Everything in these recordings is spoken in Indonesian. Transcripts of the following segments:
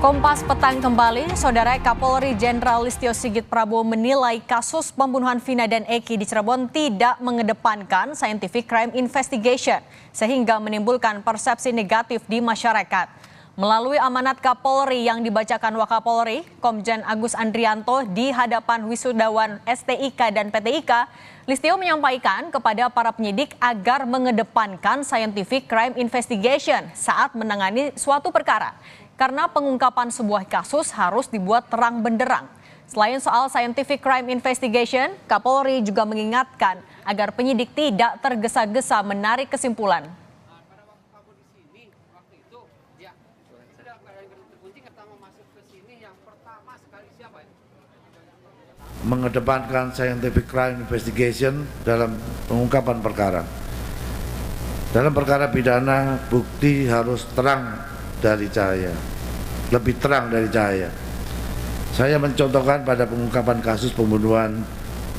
Kompas Petang kembali, Saudara. Kapolri Jenderal Listio Sigit Prabowo menilai kasus pembunuhan Vina dan Eki di Cirebon tidak mengedepankan scientific crime investigation, sehingga menimbulkan persepsi negatif di masyarakat. Melalui amanat Kapolri yang dibacakan Wakapolri, Komjen Agus Andrianto di hadapan wisudawan STIK dan PTIK, Listio menyampaikan kepada para penyidik agar mengedepankan scientific crime investigation saat menangani suatu perkara. Karena pengungkapan sebuah kasus harus dibuat terang benderang. Selain soal scientific crime investigation, Kapolri juga mengingatkan agar penyidik tidak tergesa-gesa menarik kesimpulan. Mengedepankan scientific crime investigation dalam pengungkapan perkara. Dalam perkara pidana, bukti harus terang dari cahaya, lebih terang dari cahaya. Saya mencontohkan pada pengungkapan kasus pembunuhan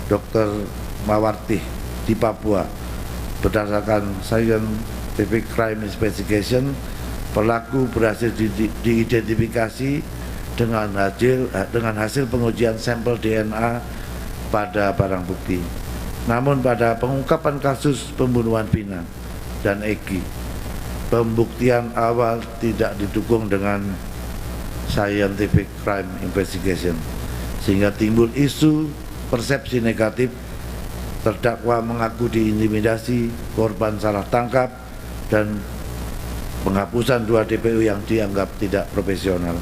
Dr. Mawarti di Papua. Berdasarkan scientific crime investigation, pelaku berhasil diidentifikasi dengan hasil pengujian sampel DNA pada barang bukti. Namun pada pengungkapan kasus pembunuhan Vina dan Eki, pembuktian awal tidak didukung dengan scientific crime investigation, sehingga timbul isu persepsi negatif, terdakwa mengaku diintimidasi, korban salah tangkap, dan penghapusan 2 DPO yang dianggap tidak profesional.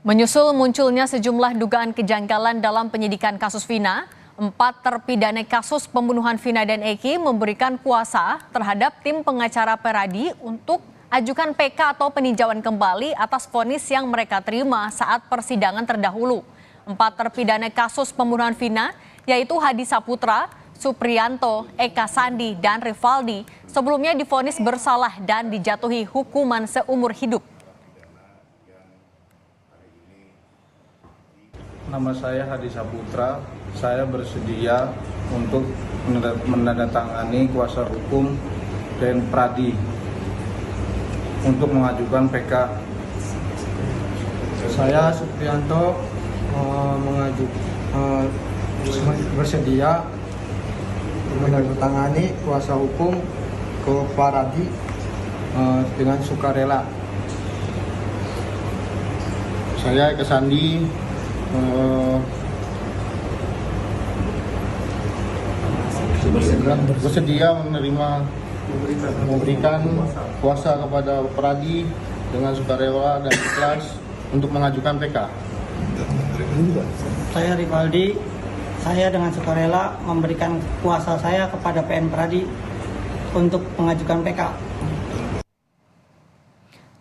Menyusul munculnya sejumlah dugaan kejanggalan dalam penyidikan kasus Vina, 4 terpidana kasus pembunuhan Vina dan Eki memberikan kuasa terhadap tim pengacara Peradi untuk ajukan PK atau peninjauan kembali atas vonis yang mereka terima saat persidangan terdahulu. 4 terpidana kasus pembunuhan Vina, yaitu Hadi Saputra, Supriyanto, Eka Sandi, dan Rivaldi, sebelumnya divonis bersalah dan dijatuhi hukuman seumur hidup. Nama saya Hadi Saputra, saya bersedia untuk menandatangani kuasa hukum dan Pradi untuk mengajukan PK. Saya Supriyanto bersedia menandatangani kuasa hukum ke Pradi dengan sukarela. Saya Eka Sandi bersedia memberikan kuasa kepada Pradi dengan sukarela dan ikhlas untuk mengajukan PK. Saya Rivaldi, saya dengan sukarela memberikan kuasa saya kepada PN Pradi untuk mengajukan PK.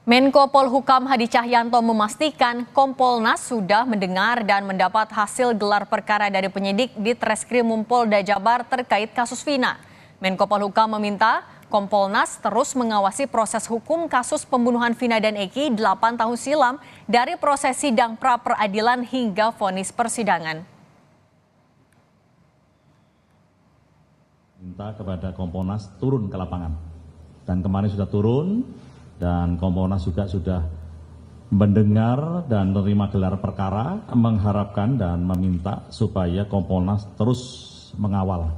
Menko Polhukam Hadi Cahyanto memastikan Kompolnas sudah mendengar dan mendapat hasil gelar perkara dari penyidik di Treskrimum Polda Jabar terkait kasus Vina. Menko Polhukam meminta Kompolnas terus mengawasi proses hukum kasus pembunuhan Vina dan Eki 8 tahun silam dari proses sidang pra-peradilan hingga vonis persidangan. Minta kepada Kompolnas turun ke lapangan, dan kemarin sudah turun. Dan Kompolnas juga sudah mendengar dan menerima gelar perkara, mengharapkan dan meminta supaya Kompolnas terus mengawal,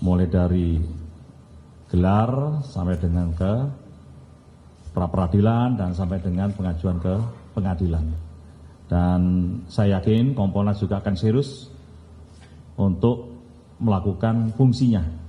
mulai dari gelar sampai dengan ke pra-peradilan dan sampai dengan pengajuan ke pengadilan. Dan saya yakin Kompolnas juga akan serius untuk melakukan fungsinya.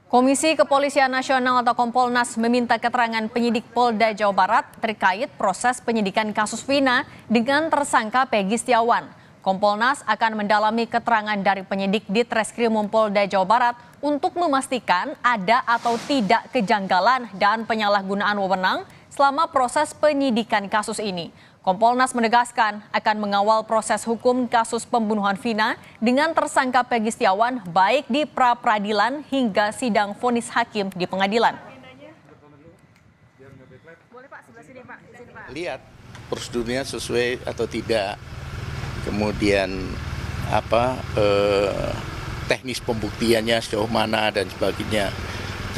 Komisi Kepolisian Nasional atau Kompolnas meminta keterangan penyidik Polda Jawa Barat terkait proses penyidikan kasus Vina dengan tersangka Peggy Setiawan. Kompolnas akan mendalami keterangan dari penyidik di Treskrimum Polda Jawa Barat untuk memastikan ada atau tidak kejanggalan dan penyalahgunaan wewenang selama proses penyidikan kasus ini. Kompolnas menegaskan akan mengawal proses hukum kasus pembunuhan Vina dengan tersangka Peggy Setiawan baik di pra-peradilan hingga sidang vonis hakim di pengadilan. Lihat prosedurnya sesuai atau tidak, kemudian teknis pembuktiannya sejauh mana dan sebagainya.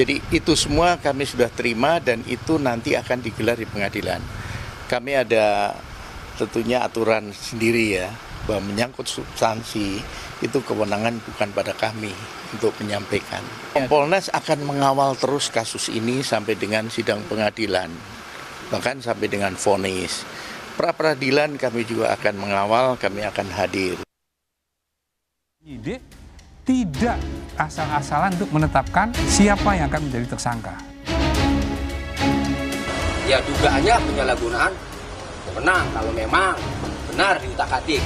Jadi itu semua kami sudah terima dan itu nanti akan digelar di pengadilan. Kami ada tentunya aturan sendiri ya, bahwa menyangkut substansi itu kewenangan bukan pada kami untuk menyampaikan. Kompolnas akan mengawal terus kasus ini sampai dengan sidang pengadilan, bahkan sampai dengan vonis. Pra peradilan kami juga akan mengawal, kami akan hadir. Penyidik tidak asal-asalan untuk menetapkan siapa yang akan menjadi tersangka. Ya dugaannya penyalahgunaan wewenang kalau memang benar diutak-atik.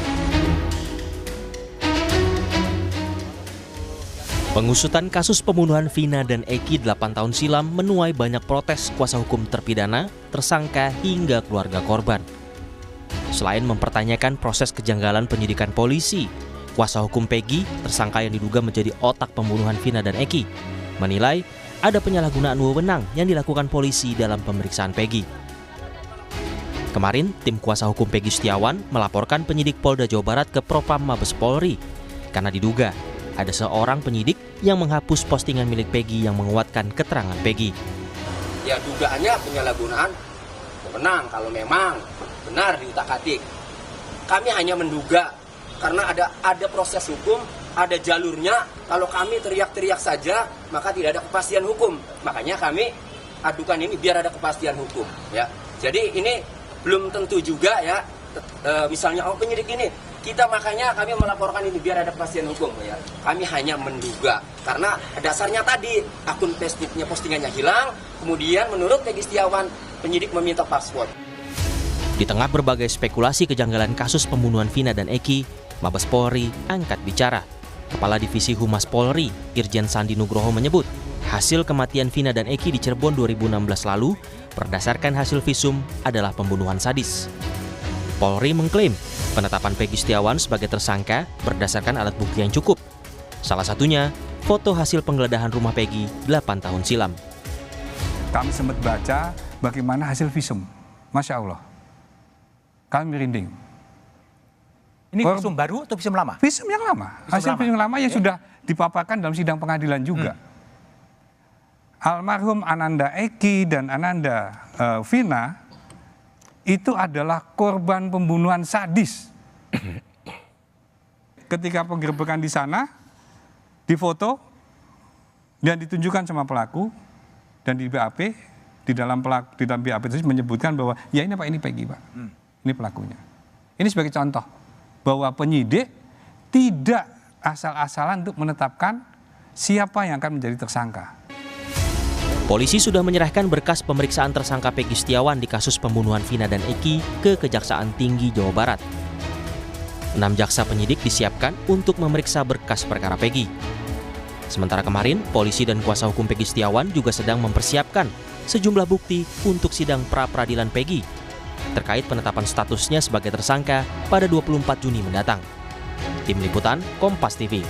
Pengusutan kasus pembunuhan Vina dan Eki 8 tahun silam menuai banyak protes kuasa hukum terpidana, tersangka hingga keluarga korban. Selain mempertanyakan proses kejanggalan penyidikan polisi, kuasa hukum Peggy, tersangka yang diduga menjadi otak pembunuhan Vina dan Eki, menilai ada penyalahgunaan wewenang yang dilakukan polisi dalam pemeriksaan Peggy. Kemarin, tim kuasa hukum Peggy Setiawan melaporkan penyidik Polda Jawa Barat ke Propam Mabes Polri karena diduga ada seorang penyidik yang menghapus postingan milik Peggy yang menguatkan keterangan Peggy. Ya dugaannya penyalahgunaan wewenang kalau memang benar diutak-atik. Kami hanya menduga karena ada proses hukum, ada jalurnya. Kalau kami teriak-teriak saja, maka tidak ada kepastian hukum. Makanya kami adukan ini biar ada kepastian hukum. Ya, jadi ini belum tentu juga ya. Misalnya penyidik ini, makanya kami melaporkan ini biar ada kepastian hukum. Ya, kami hanya menduga karena dasarnya tadi akun Facebooknya postingannya hilang. Kemudian menurut Peggy Setiawan, penyidik meminta password. Di tengah berbagai spekulasi kejanggalan kasus pembunuhan Vina dan Eki, Mabes Polri angkat bicara. Kepala Divisi Humas Polri, Irjen Sandi Nugroho menyebut, hasil kematian Vina dan Eki di Cirebon 2016 lalu berdasarkan hasil visum adalah pembunuhan sadis. Polri mengklaim penetapan Peggy Setiawan sebagai tersangka berdasarkan alat bukti yang cukup. Salah satunya, foto hasil penggeledahan rumah Peggy 8 tahun silam. Kami sempat baca bagaimana hasil visum. Masya Allah. Kami merinding. Ini visum baru atau visum lama? Visum yang lama. Hasil visum lama yang sudah dipaparkan dalam sidang pengadilan juga. Almarhum Ananda Eki dan Ananda Vina itu adalah korban pembunuhan sadis. Ketika penggerbekan di sana, difoto dan ditunjukkan sama pelaku, dan di BAP, di dalam BAP itu menyebutkan bahwa ya ini Pak, ini Peggy Pak, ini pelakunya. Ini sebagai contoh bahwa penyidik tidak asal-asalan untuk menetapkan siapa yang akan menjadi tersangka. Polisi sudah menyerahkan berkas pemeriksaan tersangka Peggy Setiawan di kasus pembunuhan Vina dan Eki ke Kejaksaan Tinggi Jawa Barat. 6 jaksa penyidik disiapkan untuk memeriksa berkas perkara Peggy. Sementara kemarin, polisi dan kuasa hukum Peggy Setiawan juga sedang mempersiapkan sejumlah bukti untuk sidang pra-peradilan Peggy terkait penetapan statusnya sebagai tersangka pada 24 Juni mendatang. Tim Liputan, Kompas TV.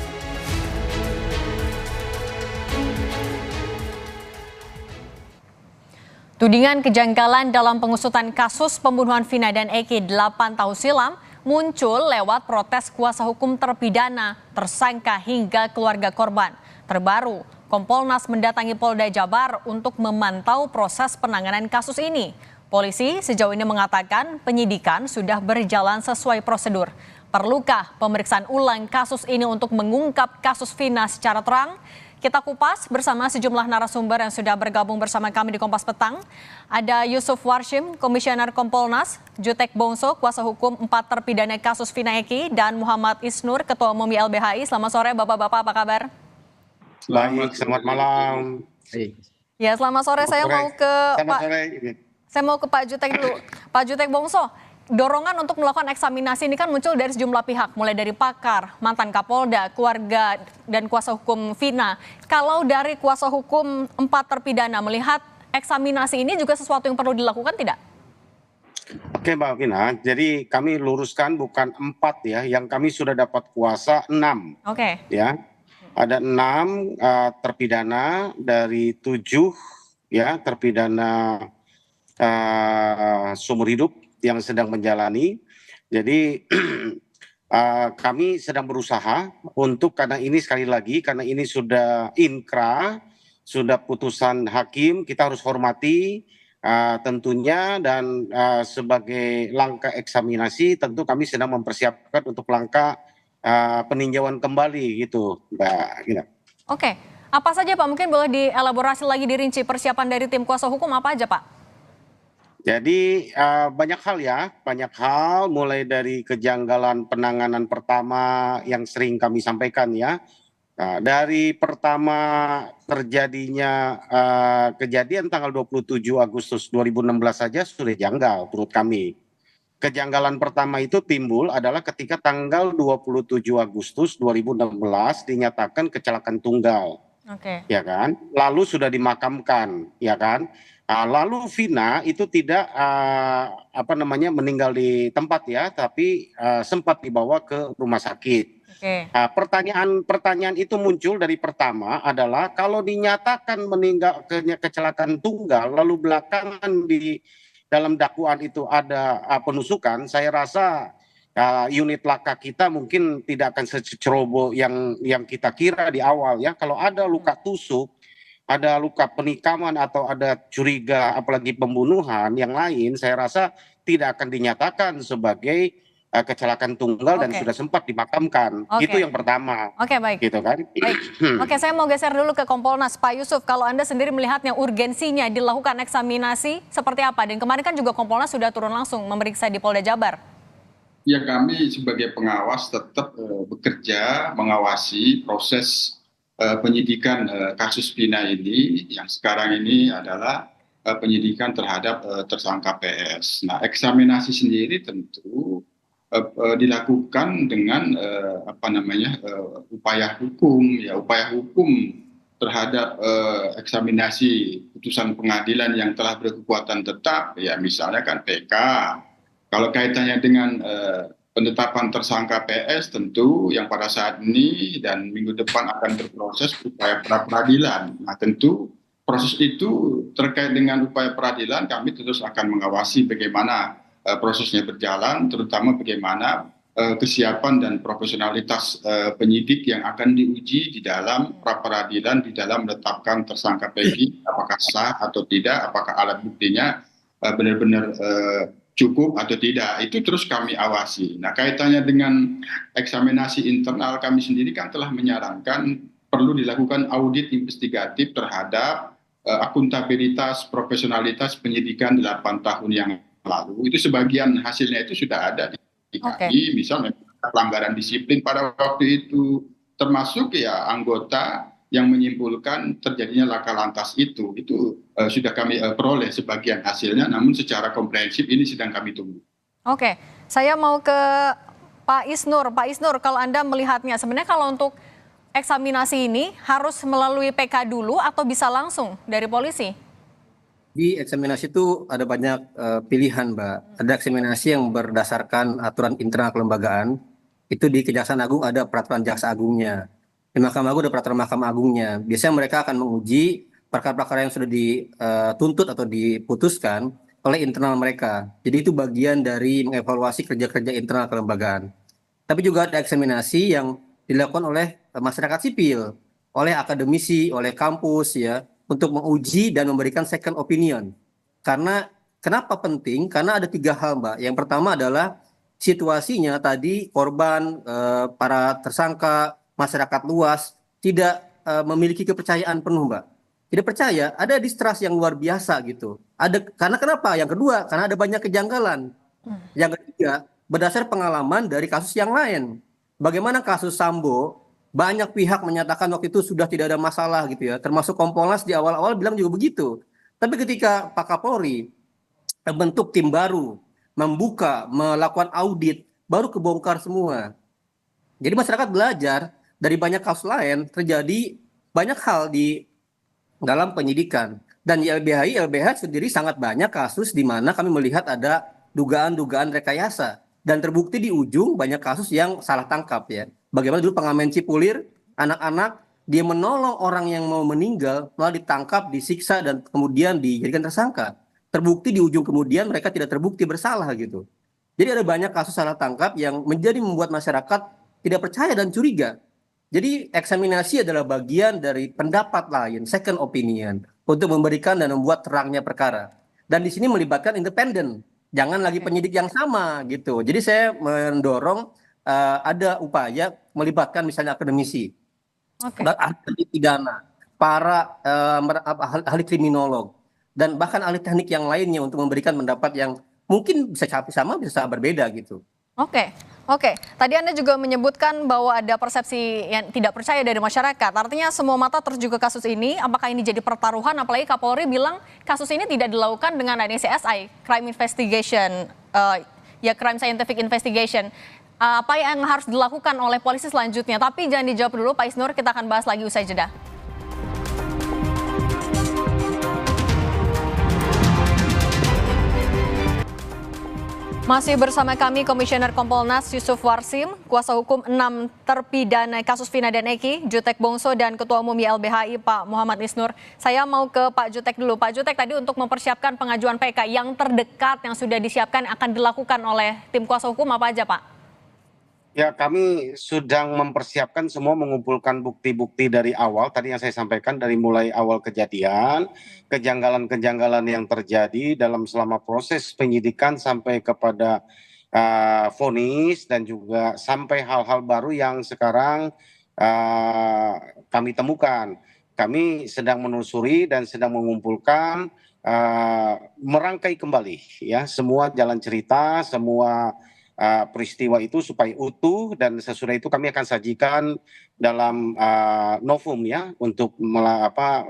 Tudingan kejanggalan dalam pengusutan kasus pembunuhan Vina dan Eki 8 tahun silam muncul lewat protes kuasa hukum terpidana, tersangka hingga keluarga korban. Terbaru, Kompolnas mendatangi Polda Jabar untuk memantau proses penanganan kasus ini. Polisi sejauh ini mengatakan penyidikan sudah berjalan sesuai prosedur. Perlukah pemeriksaan ulang kasus ini untuk mengungkap kasus Vina secara terang? Kita kupas bersama sejumlah narasumber yang sudah bergabung bersama kami di Kompas Petang. Ada Yusuf Warshim, Komisioner Kompolnas, Jutek Bongso, kuasa hukum 4 terpidana kasus Vina Eki, dan Muhammad Isnur, Ketua Umum YLBHI. Selamat sore Bapak-Bapak, apa kabar? Baik, selamat malam. Ya, selamat sore. Saya mau ke Pak Jutek dulu. Pak Jutek Bongso, dorongan untuk melakukan eksaminasi ini kan muncul dari sejumlah pihak, mulai dari pakar, mantan Kapolda, keluarga, dan kuasa hukum Vina. Kalau dari kuasa hukum 4 terpidana melihat eksaminasi ini juga sesuatu yang perlu dilakukan tidak? Oke Mbak Vina, jadi kami luruskan bukan 4 ya, yang kami sudah dapat kuasa 6. Oke. Ya, ada 6 terpidana dari 7 ya terpidana seumur hidup yang sedang menjalani. Jadi kami sedang berusaha untuk, karena ini sekali lagi, karena ini sudah inkrah, sudah putusan hakim, kita harus hormati tentunya, dan sebagai langkah eksaminasi tentu kami sedang mempersiapkan untuk langkah peninjauan kembali gitu, Mbak Gina. Oke, apa saja Pak? Mungkin boleh dielaborasi lagi, dirinci persiapan dari tim kuasa hukum apa aja Pak? Jadi banyak hal mulai dari kejanggalan penanganan pertama yang sering kami sampaikan ya. Dari pertama terjadinya kejadian tanggal 27 Agustus 2016 saja sudah janggal menurut kami. Kejanggalan pertama itu timbul adalah ketika tanggal 27 Agustus 2016 dinyatakan kecelakaan tunggal. Ya kan? Lalu sudah dimakamkan, ya kan? Lalu Vina itu tidak meninggal di tempat ya, tapi sempat dibawa ke rumah sakit. Pertanyaan itu muncul dari pertama adalah kalau dinyatakan meninggal kecelakaan tunggal, lalu belakangan di dalam dakwaan itu ada penusukan, saya rasa unit laka kita mungkin tidak akan seceroboh yang kita kira di awal ya. Kalau ada luka tusuk, ada luka penikaman atau ada curiga apalagi pembunuhan yang lain, saya rasa tidak akan dinyatakan sebagai kecelakaan tunggal dan sudah sempat dimakamkan. Itu yang pertama. Oke, baik. Gitu kan? Baik. Oke, saya mau geser dulu ke Kompolnas. Pak Yusuf, kalau Anda sendiri melihatnya urgensinya dilakukan eksaminasi seperti apa? Dan kemarin kan juga Kompolnas sudah turun langsung memeriksa di Polda Jabar. Ya, kami sebagai pengawas tetap bekerja mengawasi proses penyidikan kasus Vina ini, yang sekarang ini adalah penyidikan terhadap tersangka PS. Nah, eksaminasi sendiri tentu dilakukan dengan upaya hukum terhadap eksaminasi putusan pengadilan yang telah berkekuatan tetap, ya misalnya kan PK. Kalau kaitannya dengan penetapan tersangka PS tentu yang pada saat ini dan minggu depan akan berproses upaya pra peradilan. Nah, tentu proses itu terkait dengan upaya peradilan kami terus akan mengawasi bagaimana prosesnya berjalan, terutama bagaimana kesiapan dan profesionalitas penyidik yang akan diuji di dalam pra peradilan, di dalam menetapkan tersangka Peggy, apakah sah atau tidak, apakah alat buktinya benar-benar cukup atau tidak, itu terus kami awasi. Nah, kaitannya dengan eksaminasi internal, kami sendiri kan telah menyarankan perlu dilakukan audit investigatif terhadap akuntabilitas, profesionalitas penyidikan 8 tahun yang lalu. Itu sebagian hasilnya itu sudah ada di kami, misalnya pelanggaran disiplin pada waktu itu, termasuk ya anggota yang menyimpulkan terjadinya laka lantas itu sudah kami peroleh sebagian hasilnya, namun secara komprehensif ini sedang kami tunggu. Oke, saya mau ke Pak Isnur. Pak Isnur, kalau Anda melihatnya sebenarnya kalau untuk eksaminasi ini harus melalui PK dulu atau bisa langsung dari polisi? Di eksaminasi itu ada banyak pilihan, Mbak. Ada eksaminasi yang berdasarkan aturan internal kelembagaan. Itu di Kejaksaan Agung ada peraturan Jaksa Agungnya. Di Mahkamah Agung ada peraturan Mahkamah Agungnya. Biasanya mereka akan menguji perkara-perkara yang sudah dituntut atau diputuskan oleh internal mereka. Jadi itu bagian dari mengevaluasi kerja-kerja internal kelembagaan. Tapi juga ada eksaminasi yang dilakukan oleh masyarakat sipil, oleh akademisi, oleh kampus ya, untuk menguji dan memberikan second opinion. Karena kenapa penting? Karena ada 3 hal, Mbak. Yang pertama adalah situasinya tadi korban, para tersangka, masyarakat luas tidak memiliki kepercayaan penuh, Mbak. Tidak percaya, ada distrust yang luar biasa gitu. Karena kenapa? Yang kedua, karena ada banyak kejanggalan. Yang ketiga, berdasar pengalaman dari kasus yang lain. Bagaimana kasus Sambo, banyak pihak menyatakan waktu itu sudah tidak ada masalah gitu ya. Termasuk Kompolnas di awal-awal bilang juga begitu. Tapi ketika Pak Kapolri bentuk tim baru, membuka, melakukan audit, baru kebongkar semua. Jadi masyarakat belajar dari banyak kasus lain, terjadi banyak hal di dalam penyidikan. Dan di LBH sendiri sangat banyak kasus di mana kami melihat ada dugaan-dugaan rekayasa. Dan terbukti di ujung banyak kasus yang salah tangkap ya. Bagaimana dulu pengamen Cipulir, anak-anak, dia menolong orang yang mau meninggal, malah ditangkap, disiksa, dan kemudian dijadikan tersangka. Terbukti di ujung kemudian mereka tidak terbukti bersalah gitu. Jadi ada banyak kasus salah tangkap yang membuat masyarakat tidak percaya dan curiga. Jadi eksaminasi adalah bagian dari pendapat lain, second opinion, untuk memberikan dan membuat terangnya perkara. Dan di sini melibatkan independen, jangan lagi penyidik yang sama gitu. Jadi saya mendorong ada upaya melibatkan misalnya akademisi, ahli pidana, para ahli kriminolog, dan bahkan ahli teknik yang lainnya untuk memberikan pendapat yang mungkin bisa sama bisa berbeda gitu. Oke. Tadi Anda juga menyebutkan bahwa ada persepsi yang tidak percaya dari masyarakat. Artinya semua mata tertuju ke kasus ini. Apakah ini jadi pertaruhan? Apalagi Kapolri bilang kasus ini tidak dilakukan dengan adanya CSI, crime investigation, crime scientific investigation. Apa yang harus dilakukan oleh polisi selanjutnya? Tapi jangan dijawab dulu, Pak Isnur. Kita akan bahas lagi usai jeda. Masih bersama kami Komisioner Kompolnas Yusuf Warsim, kuasa hukum 6 terpidana kasus Vina dan Eki, Jutek Bongso, dan Ketua Umum YLBHI Pak Muhammad Isnur. Saya mau ke Pak Jutek dulu. Pak Jutek, tadi untuk mempersiapkan pengajuan PK yang terdekat yang sudah disiapkan akan dilakukan oleh tim kuasa hukum apa aja, Pak? Ya, kami sedang mempersiapkan semua, mengumpulkan bukti-bukti dari awal, tadi yang saya sampaikan dari mulai awal kejadian, kejanggalan-kejanggalan yang terjadi dalam selama proses penyidikan sampai kepada vonis, dan juga sampai hal-hal baru yang sekarang kami temukan. Kami sedang menelusuri dan sedang mengumpulkan, merangkai kembali ya semua jalan cerita, semua peristiwa itu supaya utuh, dan sesudah itu kami akan sajikan dalam novum ya untuk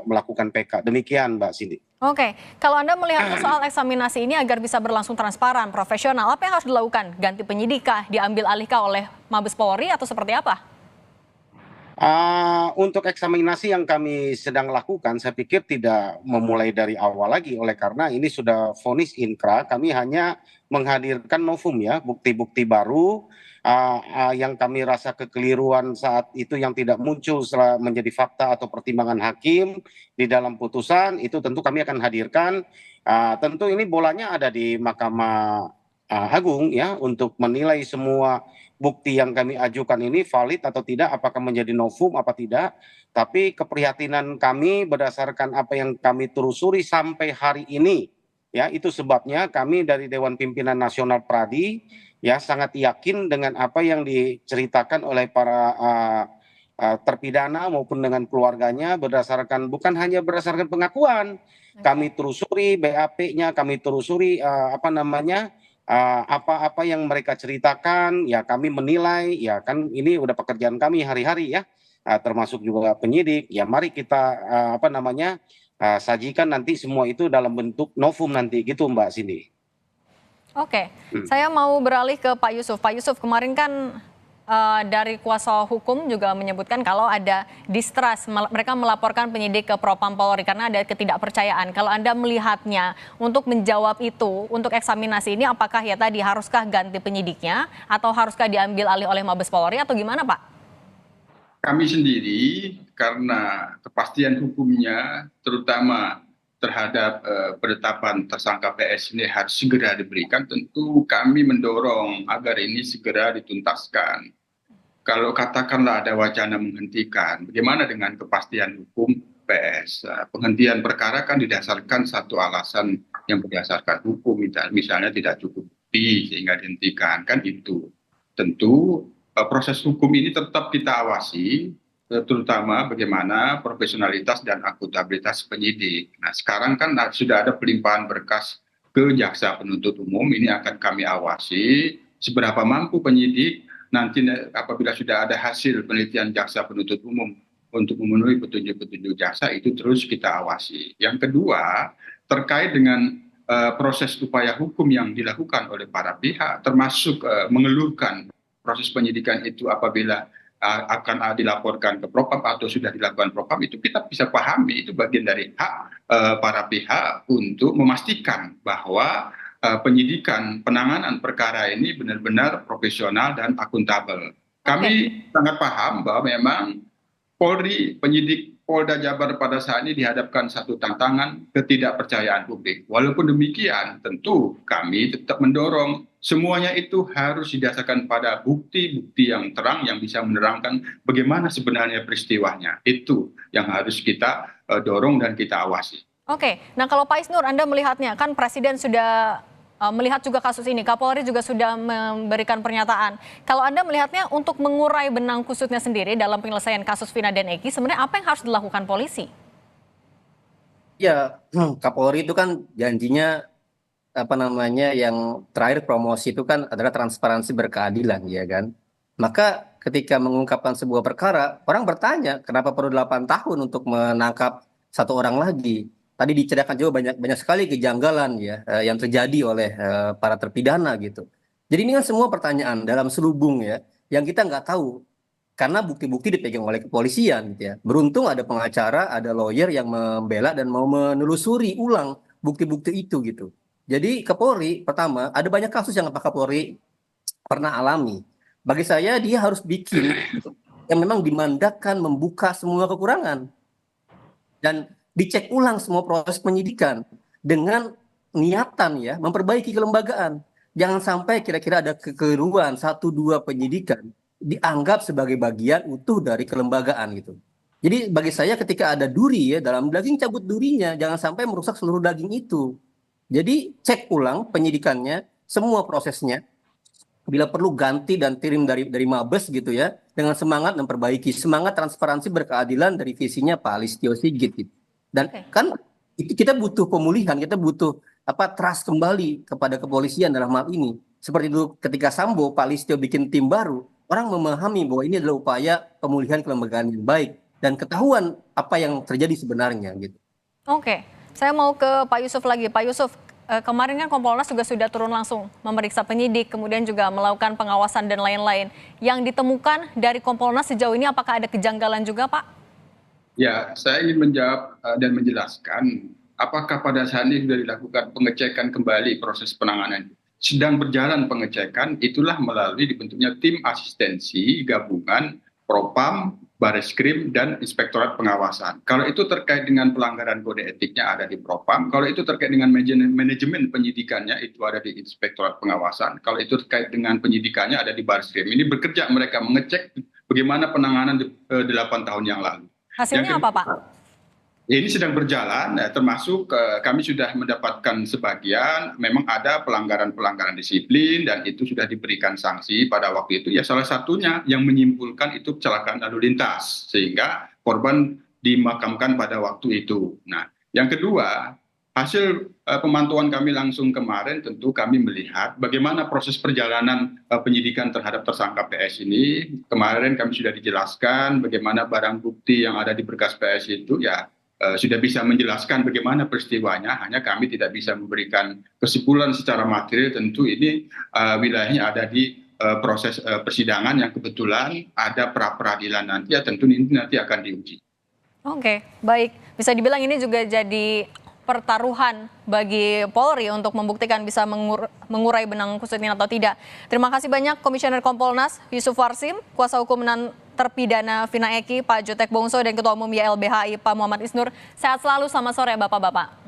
melakukan PK. Demikian Mbak Cindy. Oke, kalau Anda melihat soal eksaminasi ini agar bisa berlangsung transparan, profesional, apa yang harus dilakukan? Ganti penyidik kah? Diambil alihkah oleh Mabes Polri atau seperti apa? Untuk eksaminasi yang kami sedang lakukan, saya pikir tidak memulai dari awal lagi, oleh karena ini sudah vonis inkra. Kami hanya menghadirkan novum ya, bukti-bukti baru yang kami rasa kekeliruan saat itu yang tidak muncul setelah menjadi fakta atau pertimbangan hakim di dalam putusan, itu tentu kami akan hadirkan. Tentu ini bolanya ada di Mahkamah Agung ya, untuk menilai semua bukti yang kami ajukan ini valid atau tidak, apakah menjadi novum apa tidak. Tapi keprihatinan kami berdasarkan apa yang kami telusuri sampai hari ini ya, itu sebabnya kami dari Dewan Pimpinan Nasional Pradi ya sangat yakin dengan apa yang diceritakan oleh para terpidana maupun dengan keluarganya, berdasarkan bukan hanya berdasarkan pengakuan, kami telusuri BAP-nya, kami telusuri apa-apa yang mereka ceritakan, ya kami menilai, ya kan ini udah pekerjaan kami hari-hari ya, termasuk juga penyidik, ya mari kita sajikan nanti semua itu dalam bentuk novum nanti gitu Mbak Cindy. Oke, saya mau beralih ke Pak Yusuf. Pak Yusuf, kemarin kan dari kuasa hukum juga menyebutkan kalau ada distrust, mereka melaporkan penyidik ke Propam Polri karena ada ketidakpercayaan. Kalau Anda melihatnya untuk menjawab itu, untuk eksaminasi ini apakah ya tadi haruskah ganti penyidiknya atau haruskah diambil alih oleh Mabes Polri atau gimana Pak? Kami sendiri karena kepastian hukumnya terutama terhadap penetapan tersangka PS ini harus segera diberikan, tentu kami mendorong agar ini segera dituntaskan. Kalau katakanlah ada wacana menghentikan, bagaimana dengan kepastian hukum PS? Penghentian perkara kan didasarkan satu alasan yang berdasarkan hukum, misalnya tidak cukup bukti sehingga dihentikan, kan itu. Tentu proses hukum ini tetap kita awasi, terutama bagaimana profesionalitas dan akuntabilitas penyidik. Nah sekarang kan sudah ada pelimpahan berkas ke jaksa penuntut umum, ini akan kami awasi seberapa mampu penyidik nanti apabila sudah ada hasil penelitian jaksa penuntut umum untuk memenuhi petunjuk-petunjuk jaksa, itu terus kita awasi. Yang kedua terkait dengan proses upaya hukum yang dilakukan oleh para pihak, termasuk mengeluhkan proses penyidikan itu apabila akan dilaporkan ke Propam atau sudah dilakukan Propam, itu kita bisa pahami itu bagian dari hak para pihak untuk memastikan bahwa penyidikan penanganan perkara ini benar-benar profesional dan akuntabel. Kami sangat paham bahwa memang Polri, penyidik Polda Jabar pada saat ini dihadapkan satu tantangan ketidakpercayaan publik. Walaupun demikian, tentu kami tetap mendorong Semuanya itu harus didasarkan pada bukti-bukti yang terang yang bisa menerangkan bagaimana sebenarnya peristiwanya. Itu yang harus kita dorong dan kita awasi. Oke, nah kalau Pak Isnur, Anda melihatnya, kan Presiden sudah melihat juga kasus ini, Kapolri juga sudah memberikan pernyataan. Kalau Anda melihatnya untuk mengurai benang kusutnya sendiri dalam penyelesaian kasus Vina dan Eki, sebenarnya apa yang harus dilakukan polisi? Ya, Kapolri itu kan janjinya yang terakhir promosi itu kan adalah transparansi berkeadilan, ya kan? Maka ketika mengungkapkan sebuah perkara, orang bertanya kenapa perlu 8 tahun untuk menangkap satu orang lagi. Tadi diceritakan juga banyak sekali kejanggalan ya yang terjadi oleh para terpidana gitu. Jadi ini kan semua pertanyaan dalam selubung ya, yang kita nggak tahu karena bukti-bukti dipegang oleh kepolisian gitu ya. Beruntung ada pengacara, ada lawyer yang membela dan mau menelusuri ulang bukti-bukti itu gitu. Jadi Kapolri, pertama, ada banyak kasus yang Pak Kapolri pernah alami. Bagi saya dia harus bikin yang memang dimandatkan membuka semua kekurangan. Dan dicek ulang semua proses penyidikan dengan niatan ya, memperbaiki kelembagaan. Jangan sampai kira-kira ada kekeliruan 1-2 penyidikan dianggap sebagai bagian utuh dari kelembagaan gitu. Jadi bagi saya ketika ada duri ya, dalam daging cabut durinya, jangan sampai merusak seluruh daging itu. Jadi cek ulang penyidikannya, semua prosesnya, bila perlu ganti dan kirim dari Mabes gitu ya, dengan semangat memperbaiki, semangat transparansi berkeadilan dari visinya Pak Listio Sigit gitu. Dan kan itu kita butuh pemulihan, kita butuh trust kembali kepada kepolisian dalam hal ini. Seperti itu ketika Sambo, Pak Listio bikin tim baru, orang memahami bahwa ini adalah upaya pemulihan kelembagaan yang baik dan ketahuan apa yang terjadi sebenarnya gitu. Oke. Saya mau ke Pak Yusuf lagi. Pak Yusuf, kemarin kan Kompolnas juga sudah turun langsung memeriksa penyidik, kemudian juga melakukan pengawasan dan lain-lain. Yang ditemukan dari Kompolnas sejauh ini apakah ada kejanggalan juga, Pak? Ya, saya ingin menjawab dan menjelaskan apakah pada saat ini sudah dilakukan pengecekan kembali proses penanganan. Sedang berjalan pengecekan, itulah melalui dibentuknya tim asistensi gabungan Propam, Bareskrim, dan Inspektorat Pengawasan. Kalau itu terkait dengan pelanggaran kode etiknya ada di Propam, kalau itu terkait dengan manajemen penyidikannya itu ada di Inspektorat Pengawasan, kalau itu terkait dengan penyidikannya ada di Bareskrim. Ini bekerja mereka mengecek bagaimana penanganan 8 tahun yang lalu. Hasilnya apa, Pak? Ini sedang berjalan, termasuk kami sudah mendapatkan sebagian, memang ada pelanggaran-pelanggaran disiplin dan itu sudah diberikan sanksi pada waktu itu. Ya salah satunya yang menyimpulkan itu kecelakaan lalu lintas, sehingga korban dimakamkan pada waktu itu. Nah, yang kedua, hasil pemantauan kami langsung kemarin tentu kami melihat bagaimana proses perjalanan penyidikan terhadap tersangka PS ini. Kemarin kami sudah dijelaskan bagaimana barang bukti yang ada di berkas PS itu ya sudah bisa menjelaskan bagaimana peristiwanya, hanya kami tidak bisa memberikan kesimpulan secara material. Tentu ini wilayahnya ada di proses persidangan yang kebetulan ada pra-peradilan nanti, ya tentu ini nanti akan diuji. Oke, baik. Bisa dibilang ini juga jadi pertaruhan bagi Polri untuk membuktikan bisa mengurai benang kusut ini atau tidak. Terima kasih banyak Komisioner Kompolnas Yusuf Warsim, kuasa hukum terpidana Vina Eki, Pak Jotek Bongso, dan Ketua Umum YLBHI Pak Muhammad Isnur. Sehat selalu, selamat sore Bapak-Bapak.